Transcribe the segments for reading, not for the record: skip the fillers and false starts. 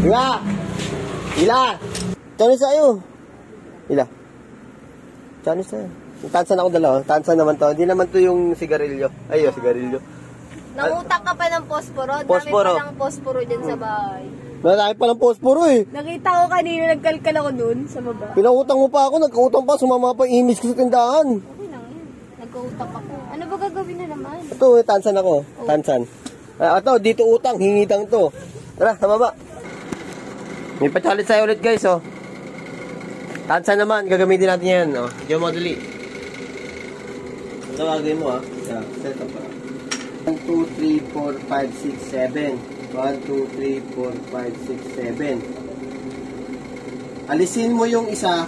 Ila! Ila! Tano sa'yo? Ila? Tano sa'yo? Tansan ako dalawa. Tansan naman to. Hindi naman to yung sigarilyo. Ay, sigarilyo. Nangutak ka pa ng posporo. Posporo. Dami pa ng posporo dyan sa bahay. Marami pa ng posporo eh. Nakita ko kanina, nagkalkal ako dun sa baba. Pinakutang mo pa ako, nagkautang pa, sumama pa imis ko sa tindahan. Okay lang yun. Nagkautak ako. Ano ba gagawin na naman? Ito, tansan ako. Tansan. Ito, dito utang, hingitang to. Tara, sa baba. May pa-challenge sa'yo ulit guys, oh. Tansan naman, gagamitin natin yan, oh. Diyan mo, dali. Ito, gagawin mo, ah. Yeah, set up, 1, 2, 3, 4, 5, 6, 7. 1, 2, 3, 4, 5, 6, 7. Alisin mo yung isa,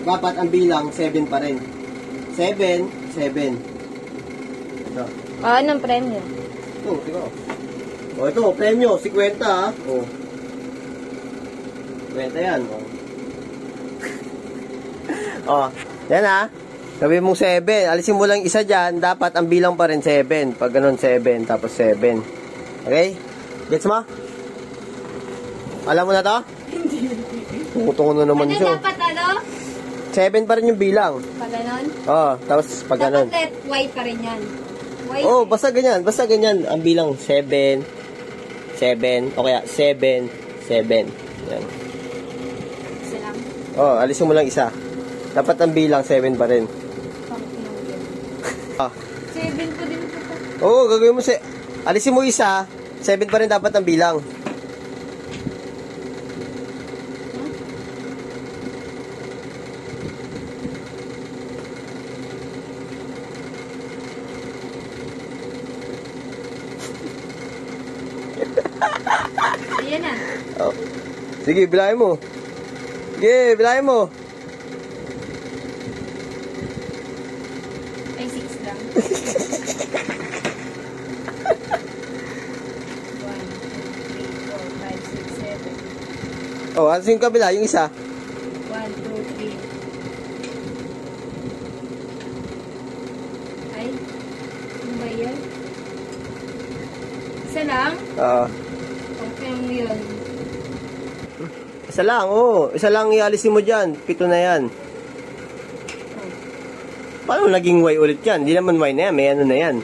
dapat ang bilang 7 pa rin. 7, 7. Ito. Anong premyo? Ito, ito. O, ito, premyo, 50, ha. O. 50 yan, o. O, yan, ha. Sabi mong 7. Alisin mo lang isa dyan, dapat ang bilang pa rin 7. Pag ganun, 7, tapos 7. Okay? Gets mo? Alam mo na to? Hindi. Tungo na naman siya. Ano dapat ano? 7 pa rin yung bilang. Pag ganon? Oo, tapos pag ganon. Dapat Y pa rin yan. Y. Oo, basta ganyan. Basta ganyan. Ang bilang 7, 7, o kaya 7, 7. Yan. Isa lang. Oo, alisin mo lang isa. Dapat ang bilang 7 pa rin. Ah. 7 pa din ito. Oo, gagawin mo alisin mo isa, 7 pa rin dapat ang bilang. Ayan na. Oh. Sige, bilahin mo. Sige, bilahin mo. Ay, 6 lang. 1, 2, 3, 4, 5, 6, 7. Oh, ano yung kabila? Yung isa. 1, 2, 3. Ay, ano ba yan? Isa lang? Oo. Okay mo yun. Isa lang, oo. Isa lang ialisin mo dyan. 7 na yan. Paano naging Y ulit yan? Hindi naman Y na yan. May ano na yan.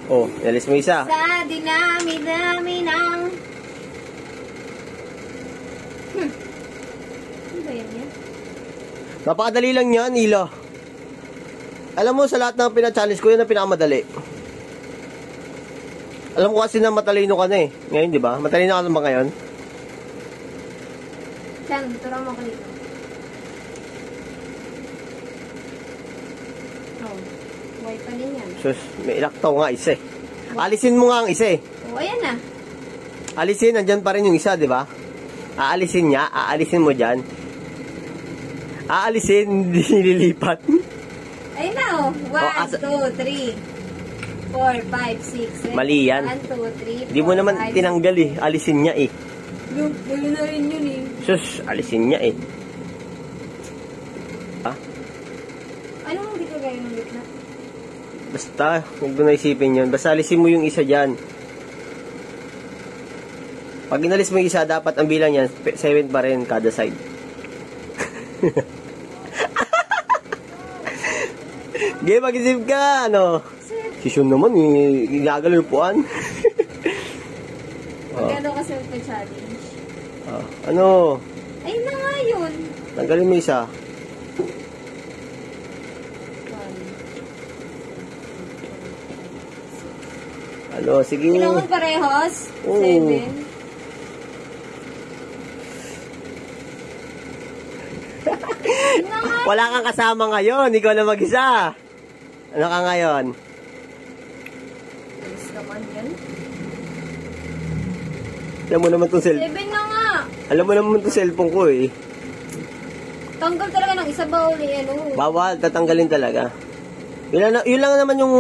Oh, ialis mo isa. Sa dinami-dami ng... Ano ba yan yan? Napakadali lang yan, Ila. Alam mo, sa lahat ng pina-challenge ko, yan ang pinakamadali. Alam ko kasi na matalino ka na eh. Ngayon, di ba? Matalino ka na ba ngayon? Saan? Turang mo ko dito. Oh, Y pa din yan. Sus, may ilaktaw nga isa eh. Alisin mo nga ang isa eh. Oh, ayan na. Alisin, nandyan pa rin yung isa, di ba? Aalisin niya, aalisin mo dyan. Aalisin, hindi nililipat. Ayun na oh. 1, 2, 3, 4, 5, 6, 7. Mali yan. 1, 2, 3, 4, Hindi mo naman 5, tinanggal eh. Alisin niya eh. Look, gano'n na rin yun eh. Sus, alisin niya eh. Ha? Ano mo dito gaya ng gitna? Basta, huwag mo na isipin yun. Basta alisin mo yung isa dyan. Pag inalis mo yung isa, dapat ang bilang yan, 7 pa rin kada side. Game, mag-isip ka, ano? Si Sean naman, ginagalo yung puan. Magkano kasi ito challenge? Ano? Ayun na nga yun. Tanggalin mo isa. Ano, sige. Kailangan parehos? Oo. 7. Wala kang kasama ngayon, ikaw na mag-isa. Ano ka ngayon? Alis naman yan. Alam mo naman itong 7 cellphone. na nga. Alam mo naman itong cellphone ko eh. Tanggal talaga ng isa bawal eh, ano. Bawal, tatanggalin talaga. Yun lang naman yung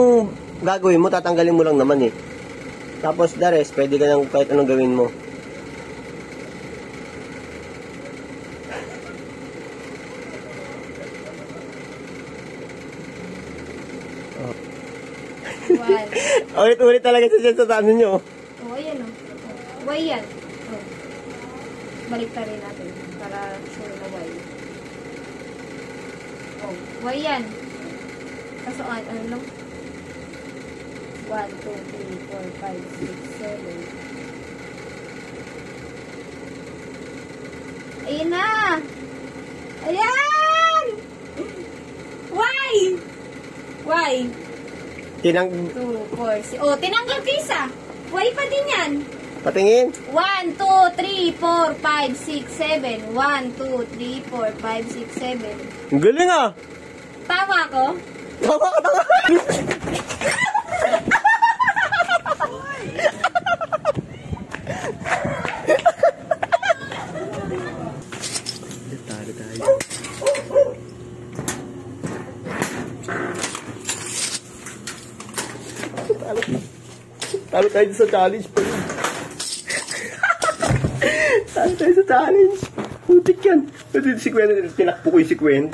gagawin mo, tatanggalin mo lang naman eh. Tapos the rest, pwede ka nang kahit anong gawin mo. One. Ulit-ulit talaga sa ano nyo. Oh, ayan o. Oh. Y yan. Oh. balik pa rin natin. Para sure na Y. Oh, Y yan. Kaso ano lang? 1, 2, 3, 4, 5, 6, 7. Ayan na! Ayan! Y! Y! Tinang... 2, 4, 6. Oh, tinanggal ko isa. Y pa din yan. Patingin. 1, 2, 3, 4, 5, 6, 7. 1, 2, 3, 4, 5, 6, 7. Ang galing ah. Tama ko? Tama ka, tama. Talo tayo. Talo tayo sa challenge pa yun. Talo tayo sa challenge. Putik yan. Ito yung 50. Tinakpo ko yung 50.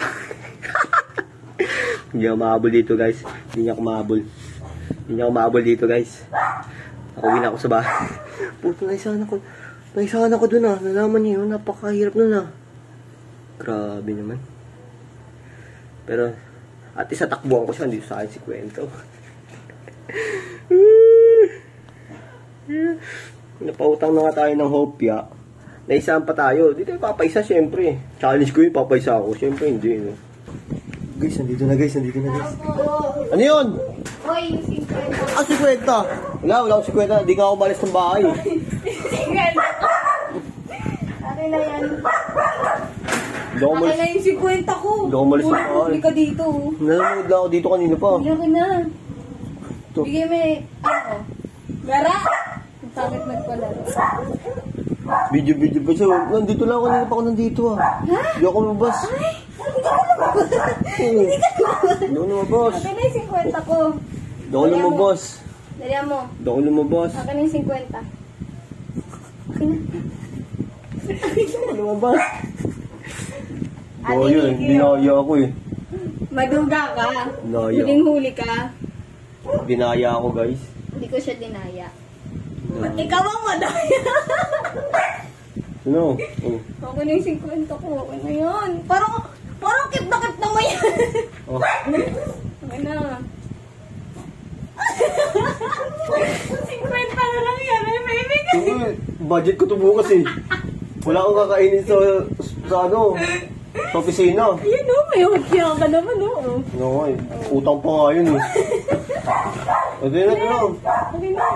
Hindi ako mahabol dito guys. Hindi niya ako mahabol. Hindi niya ako mahabol dito guys. Ako na ako sa bahay. Puto, naisahan ako dun ah. Nalaman niyo yun. Napakahirap nun ah. Grabe naman. Pero, at isa takbuhan ko siya. Hindi sa akin si Kwento. Napautang na nga tayo ng hopya. Naisahan pa tayo. Dito yung papaisa syempre. Challenge ko yung papaisa ako. Syempre hindi. No? Guys, nandito na guys. Ano yun? Hoy, yung 50. Ah, 50. Wala akong 50. Hindi ka ako umalis ng bahay. 50. Akin na yan. Hindi ako Akin umalis. na yung 50 ko. Hindi ako umalis ng bahay. Hindi ka dito. Nanonood lang ako dito kanina pa. Laki na. Ito. Bigay mo ano? Gara! Ang pangit magpalaro. Video pa siya. Nandito lang ako. Kanina pa ako nandito ah. Hindi ako lumabas. Hindi ako lumabas. Akin na yung 50 ko. Hindi ako lumabas. Dalihan mo. Hindi ako lumabas. Akin na yung 50. Akin na. Hindi ako lumabas. Ate, Oo yun. Binaya ako eh. Maduga ka. Binaya. Huling-huli ka. Binaya ako guys. Hindi ko siya dinaya. Ba't ikaw ang madaya? Ano? Oh. Akin na yung 50 ko. Akin na yun. Parang kip na mo yan. Oh. Akin na. 50 na lang yan. Ay, baby. Budget ko to bukas eh. Wala akong kakainin sa ano, sa opisina. Ayun o, may hotya ka naman o. No, eh. Utang pa nga yun eh. Okay na. Okay na.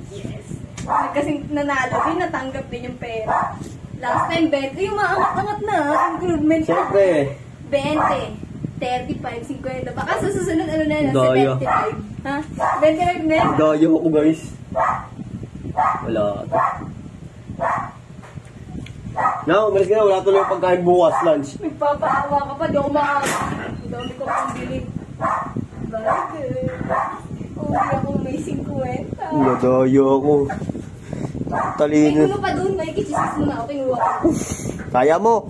Yes. Kasi nanalo din, natanggap din yung pera. Last time, 20. Yung maangat-angat na, improvement. Siyempre. 20. 35, 50. Baka sa susunod, ano na yun, Daya. 75. Ha? 25 na yun. Daya ako guys. Wala. No, umalis ka na. Wala tuloy yung pagkain bukas, lunch. Nagpapaawa ka pa, di ako makaka. Ang dami ko pang bili. Bakit? Uli ako may 50. Nadaya ako. May Talino. gulo pa dun, may kichismis mo na ako, kinuha ko. Kaya mo.